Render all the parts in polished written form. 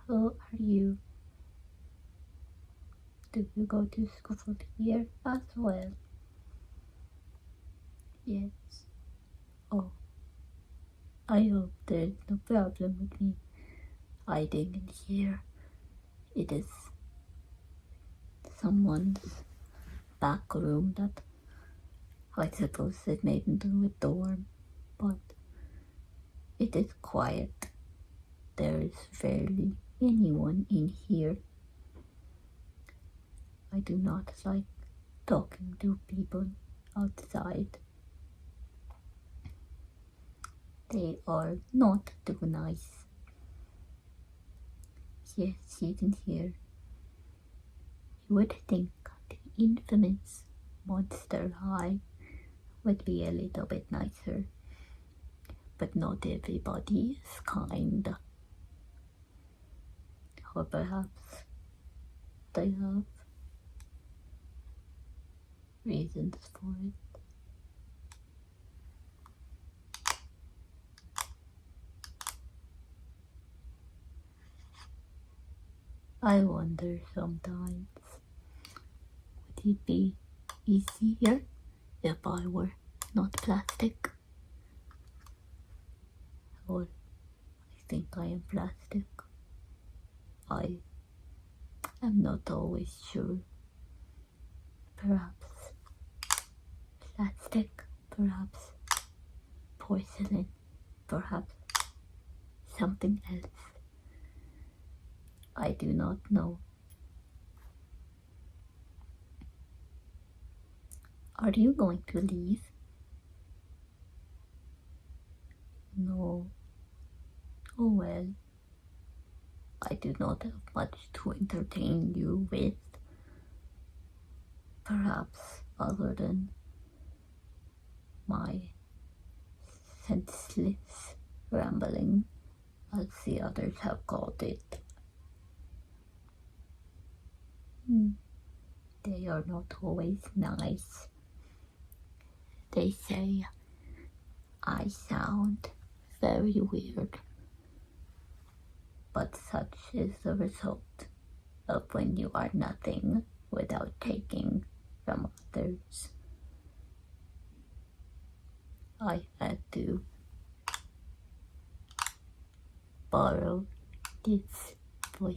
Who are you? Do you go to school here as well? Yes. Oh, I hope there's no problem with me hiding in here. It is someone's back room that I suppose it made into a dorm, but it is quiet. There is rarely anyone in here. I do not like talking to people outside. They are not too nice. Yes, sitting here, you would think the infamous Monster High would be a little bit nicer, but not everybody is kind. Or perhaps they have reasons for it. I wonder sometimes, would it be easier if I were not plastic? Or I think I am plastic. I am not always sure. Perhaps plastic, perhaps porcelain, perhaps something else. I do not know. Are you going to leave? No. Oh well. I do not have much to entertain you with. Perhaps other than my senseless rambling, as the others have called it. They are not always nice. They say I sound very weird, but such is the result of when you are nothing without taking from others. I had to borrow this voice,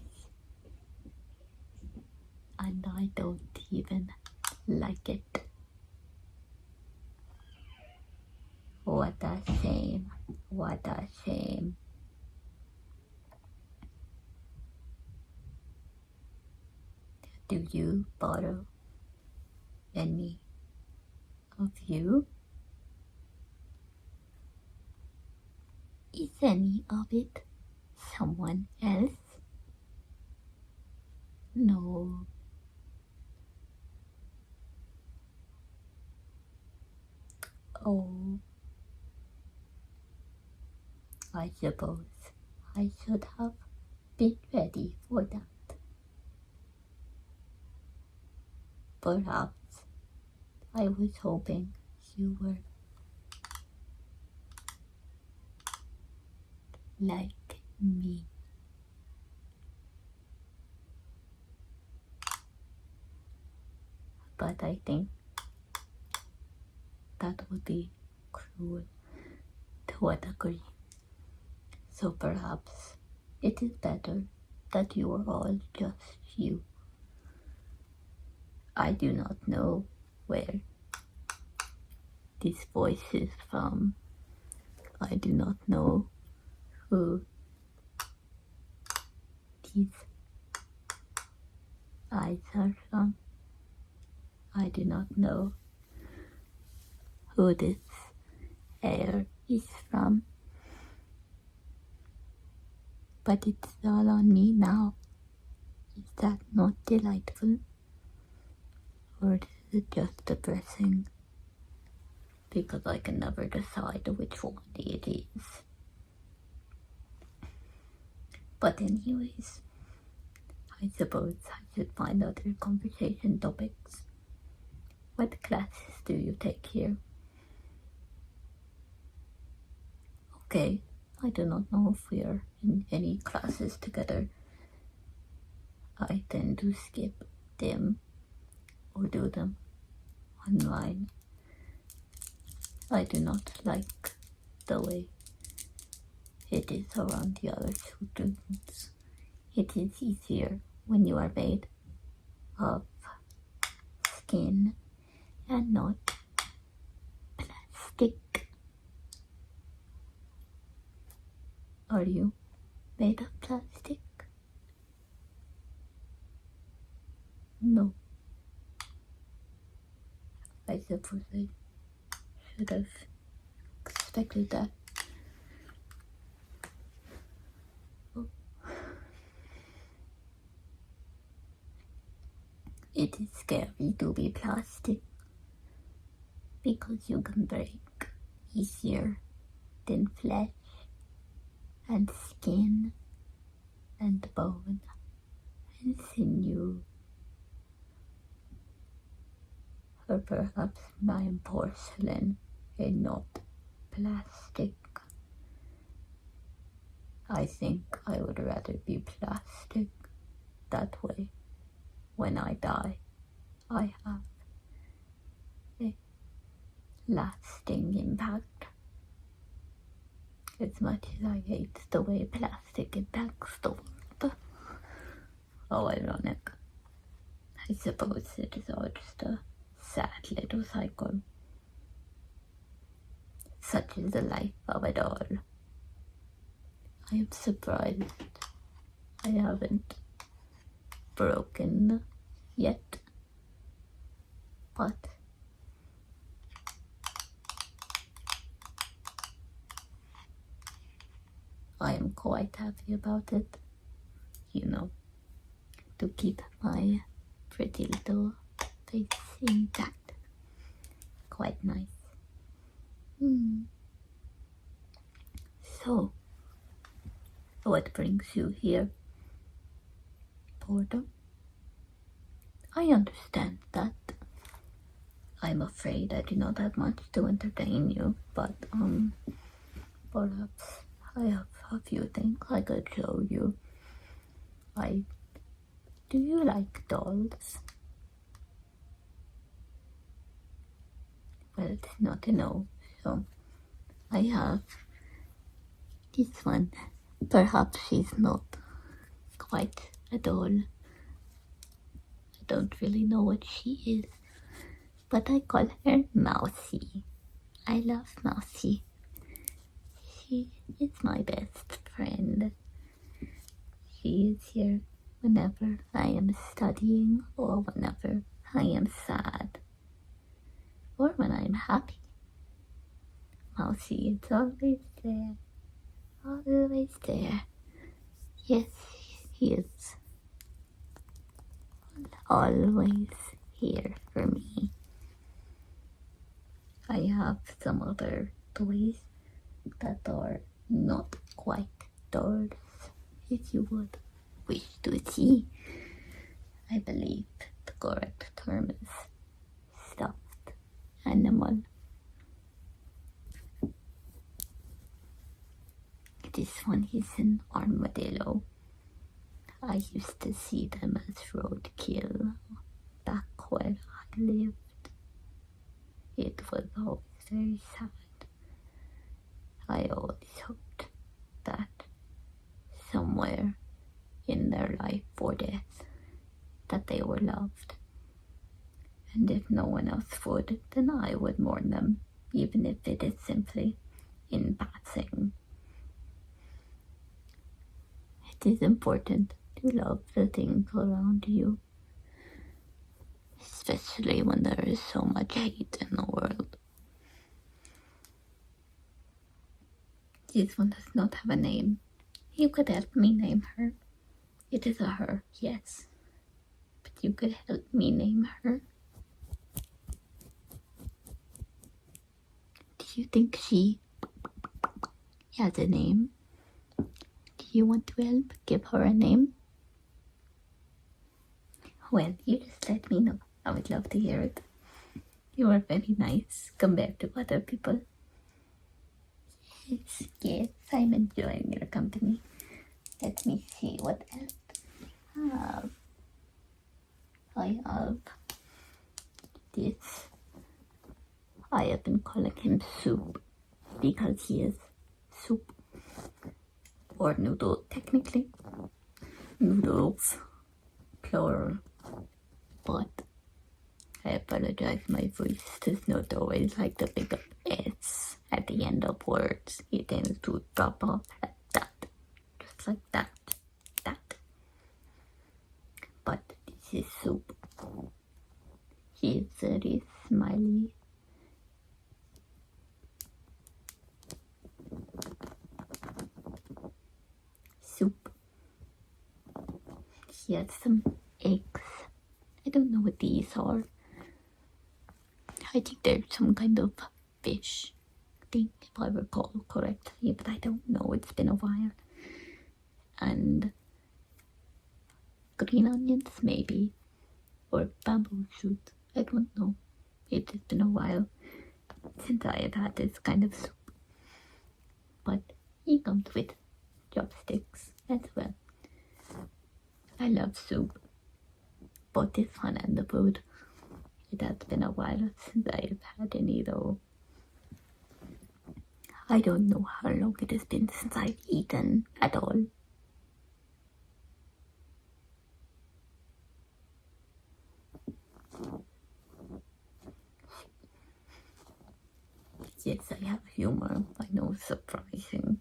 and I don't even like it. What a shame, what a shame. Do you borrow any of you? Is any of it someone else? No. Oh, I suppose I should have been ready for that. Perhaps I was hoping you were like me. But I think that would be cruel to a degree. So perhaps it is better that you are all just you. I do not know where this voice is from. I do not know who these eyes are from. I do not know who this hair is from. But it's all on me now. Is that not delightful? Or is it just depressing? Because I can never decide which one it is. But anyways, I suppose I should find other conversation topics. What classes do you take here? Okay, I do not know if we are in any classes together, I tend to skip them or do them online. I do not like the way it is around the other students. It is easier when you are made of skin and not plastic. Are you made of plastic? No. I suppose I should have expected that. Oh. It is scary to be plastic because you can break easier than flesh and skin and bone and sinew. Or perhaps I am porcelain and not plastic. I think I would rather be plastic. That way, when I die, I have a lasting impact. As much as I hate the way plastic impacts the world. How ironic. I suppose it is all just a sad little cycle. Such is the life of it all. I am surprised I haven't broken yet, but I am quite happy about it, to keep my pretty little face intact. Quite nice. So, what brings you here? Boredom? I understand that. I'm afraid I do not have much to entertain you, but perhaps I have a few things I could show you. Do you like dolls? Well, it's not a no, so I have this one. Perhaps she's not quite a doll. I don't really know what she is, but I call her Mousy. I love Mousy. She is my best friend. She is here whenever I am studying or whenever I am sad or when I am happy. Mousy is always there. Always there. Yes, he is always here for me. I have some other toys that are not quite dolls, if you would wish to see. I believe the correct term is stuffed animal. This one is an armadillo. I used to see them as roadkill back where I lived. It was always very sad. I always hoped that somewhere in their life or death that they were loved. And if no one else would, then I would mourn them, even if it is simply in passing. It is important to love the things around you, especially when there is so much hate in the world. This one does not have a name. You could help me name her. It is a her, yes. But you could help me name her. Do you think she has a name? Do you want to help give her a name? Well, you just let me know. I would love to hear it. You are very nice compared to other people. Yes, I'm enjoying your company. Let me see what else I have. I have this. I have been calling him Soup because he is soup. Or noodle, technically. Noodles, plural. But I apologize, my voice does not always like the big S at the end of words. It tends to drop off at that. Just like that. That. But this is Soup. He is very smiley. Soup. He has some eggs. I don't know what these are. I think they're some kind of fish thing, if I recall correctly, but I don't know. It's been a while. And green onions, maybe. Or bamboo shoot. I don't know. It has been a while since I have had this kind of soup. But he comes with chopsticks as well. I love soup. Both the fun and the food. It has been a while since I have had any though. I don't know how long it has been since I've eaten at all. Yes, I have humor. I know, surprising.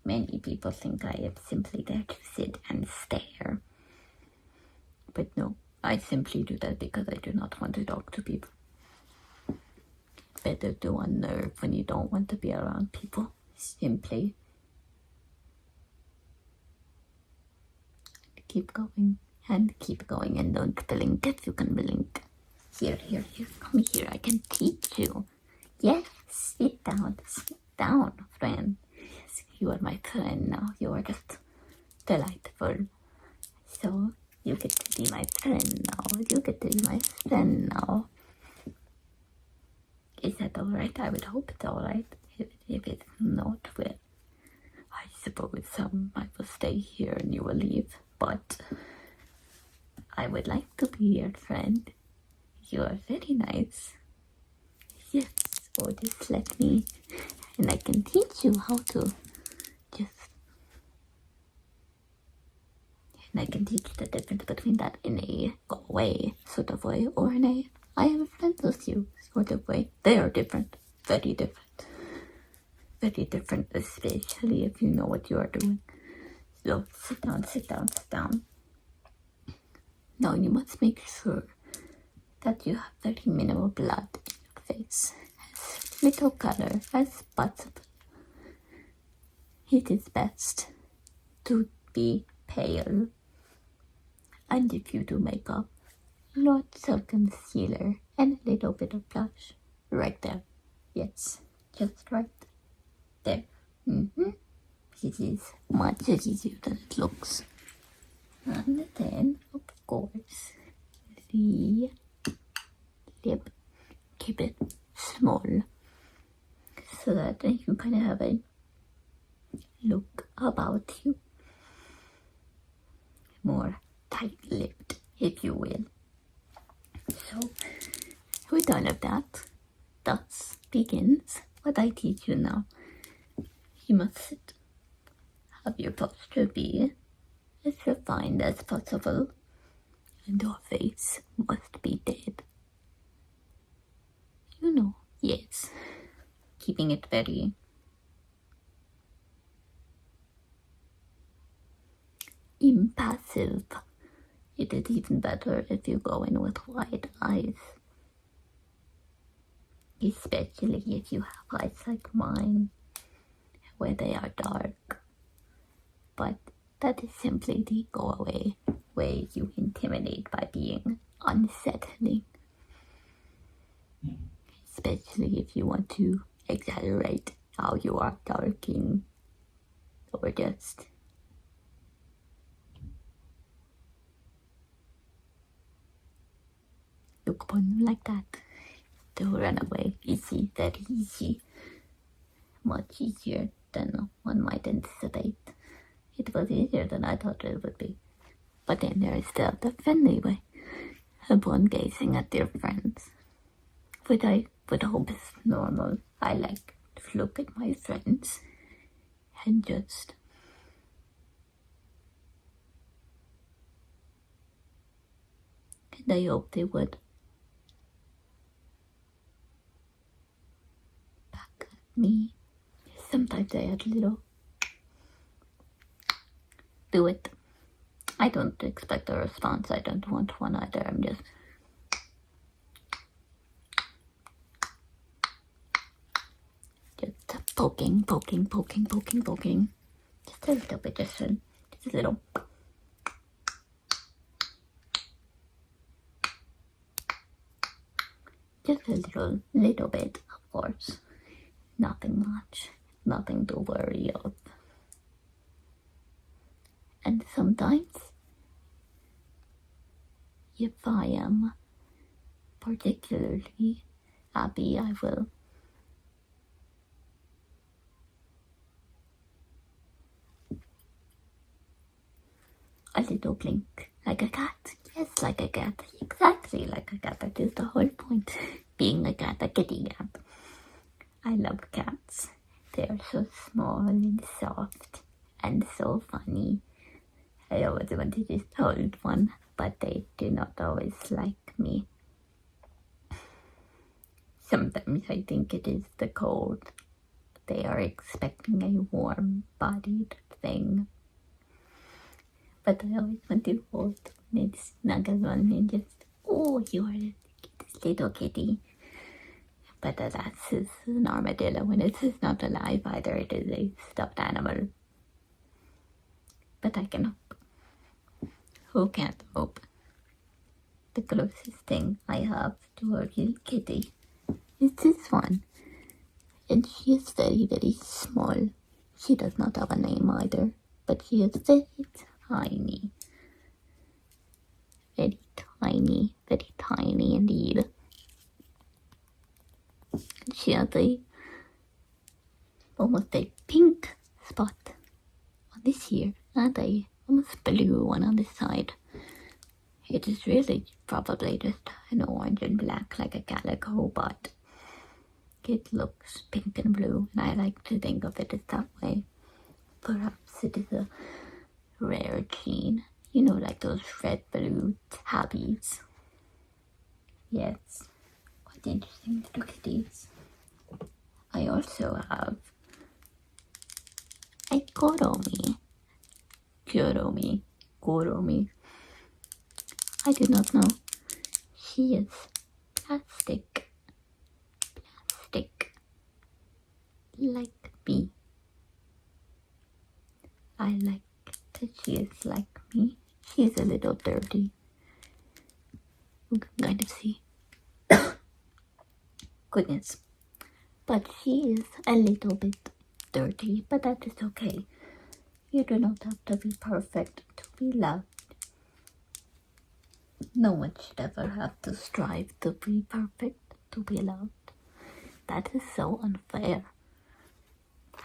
Many people think I am simply there to sit and stare. But no, I simply do that because I do not want to talk to people. Better to unnerve when you don't want to be around people. Simply keep going and keep going and don't blink if you can blink. Here, come here, I can teach you. Yes, sit down, friend. Yes, you are my friend now. You are just delightful. So, you get to be my friend now. Is that alright? I would hope it's alright. If it's not, well, I suppose I will stay here and you will leave. But I would like to be your friend. You are very nice. Yes, or just let me, and I can teach you how to and I can teach the difference between that in a go away sort of way or in a I have a friend with you sort of way. They are different, very different. Very different, especially if you know what you are doing. So sit down. Now you must make sure that you have very minimal blood in your face. As little color as possible. It is best to be pale. And if you do makeup, lots of concealer and a little bit of blush. Right there. Yes, just right there. It is much easier than it looks. And then, of course, the lip. Keep it small so that you kind of have a look about you. More tight-lipped, if you will. So, with all of that, thus begins what I teach you now. You must sit. Have your posture be as refined as possible, and your face must be dead. You know, yes, keeping it very impassive. It is even better if you go in with wide eyes, especially if you have eyes like mine, where they are dark. But that is simply the go away way you intimidate by being unsettling. Especially if you want to exaggerate how you are darking or just look upon them like that. To run away. Easy, very easy. Much easier than one might anticipate. It was easier than I thought it would be. But then there is still the friendly way. upon gazing at their friends. What I would hope is normal. I like to look at my friends and just and I hope they would back at me. Sometimes I add a little do it. I don't expect a response. I don't want one either. I'm just poking. Just a little bit, just a little. Just a little bit, of course. Nothing much. Nothing to worry of. And sometimes, if I am particularly happy, I will a little blink like a cat. Yes, like a cat. Exactly like a cat. That is the whole point. Being a cat, a kitty cat. I love cats. They are so small and soft and so funny. I always want to just hold one, but they do not always like me. Sometimes I think it is the cold. They are expecting a warm-bodied thing. But I always want to hold one and snuggle one and just, oh, you are the cutest little kitty. But alas, it's an armadillo and it is not alive either. It is a stuffed animal. But I can hope. Who can't hope? The closest thing I have to a real kitty is this one. And she is very, very small. She does not have a name either, but she is very tiny. Very tiny indeed. She has almost a pink spot on this ear and a almost blue one on this side. It is really probably just an orange and black like a calico, but it looks pink and blue, and I like to think of it as that way. Perhaps it is a rare gene, like those red-blue tabbies. Yes, quite interesting to look at these. I also have a Kuromi. I do not know. She is plastic, like me. I like that she is like me. She's a little dirty. You can kind of see. Goodness. But she is a little bit dirty, but that is okay. You do not have to be perfect to be loved. No one should ever have to strive to be perfect to be loved. That is so unfair.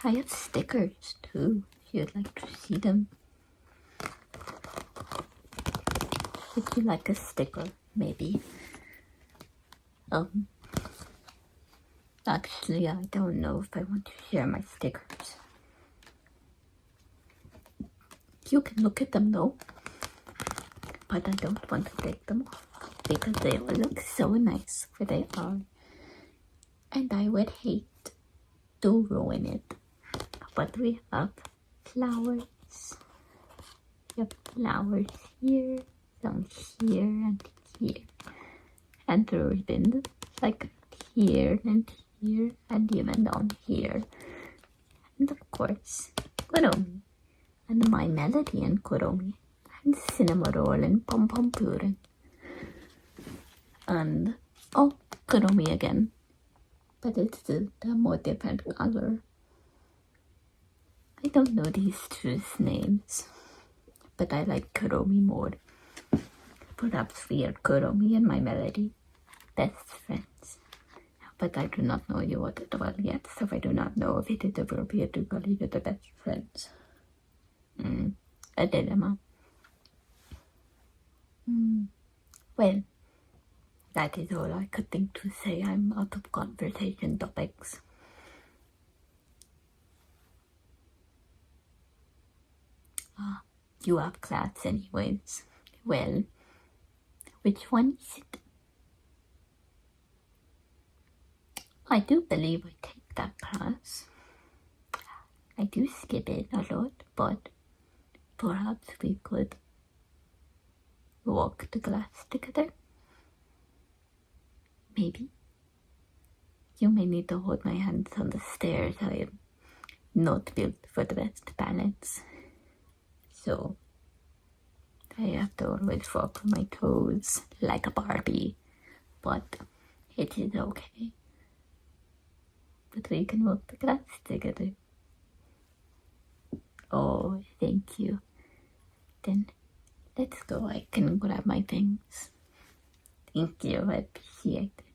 I have stickers too, if you'd like to see them. Would you like a sticker, maybe? Actually, I don't know if I want to share my stickers. You can look at them though, but I don't want to take them off because they will look so nice where they are, and I would hate to ruin it. But we have flowers. We have flowers here, some here and here, and the ribbon like here and here and even down here, and of course Kuromi, and my melody and Kuromi, and cinnamon roll and pom pom pudding, and Kuromi again, but it's the more different color. I don't know these two's names, but I like Kuromi more. Perhaps we are Kuromi and my melody best friends. But I do not know you at all yet, so I do not know if it is appropriate to call you the best friends. A dilemma. Well, That is all I could think to say. I'm out of conversation topics. You have class anyways. Well, which one is it? I do believe I take that class. I do skip it a lot, but perhaps we could walk to class together. Maybe. You may need to hold my hands on the stairs. I am not built for the best balance. So I have to always walk on my toes like a Barbie. But it is okay. But we can walk to class together. Oh, thank you. Then let's go. I can grab my things. Thank you. I appreciate it.